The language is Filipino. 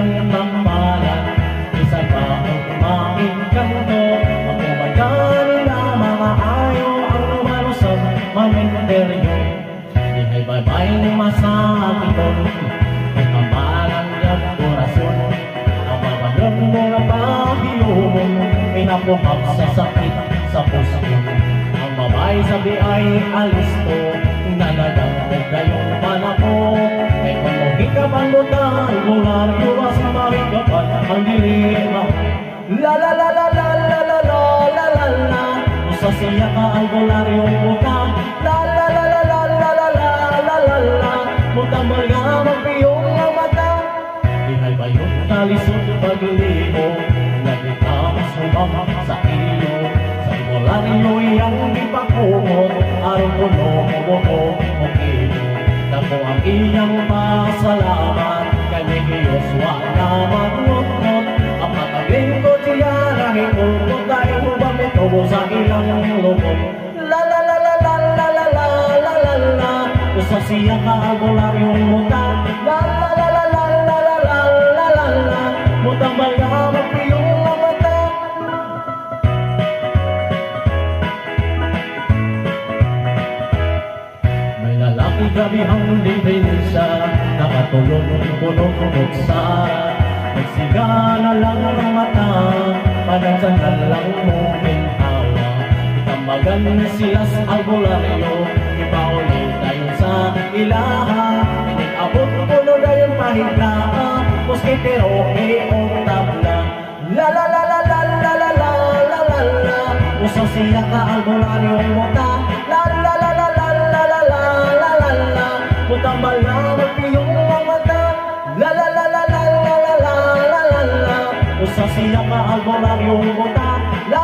iyang tambalan. Isa pa ang kumain kanto, ang kumadali na mga ayo ang lumalusog maminteryo. Di ay baybay ni masakiton, may tambalan niya kurasyon. Ang mabayon mo na pahiyumon, may napuhap sa sakit sa puso. Ang babay sabi ay alisto, nanadagdag gayong panako. Kay kung magkikapan mo tayo, bulan iwas makikapan ang dilima. La la la la la la la la la la la. Usa siya ka albularyong buka. La la la la la la la la la la la. Mutambal nga magpiyong ang mata. Ihay bayon talisod paglimo, nagitamas humama sa iyo. Sa albularyo iyang ipakumot, araw puno mo kilo. Dako ang iyang pasalamat, kay Diyos wa na magnot-not. Ang pataglingkod siya nahitulkot, dahil hubang ito sa ilang lukot. La la la la la la la la la la la. Usa siya ka albularyong muta. La la la la la la la la la la la. Mutambal nga magpiyong ang mata. May lalaki gabihang dipensya, nakatulog punong sa. Nagsigana lang ang mata, panagsandan lang mo ginhawa. Itambagan sila sa albularyo, ipaulit tayo sa ilaha. Inig-abot puno dayon pahigla, moskitero o tabla. La la la la la la la la la la la. Usa siya ka albularyong muta. La la la la la la la la la la la. Mutambal na magpiyong ang mata. La la la la la la la la la la la. Usa siya ka albularyong muta. La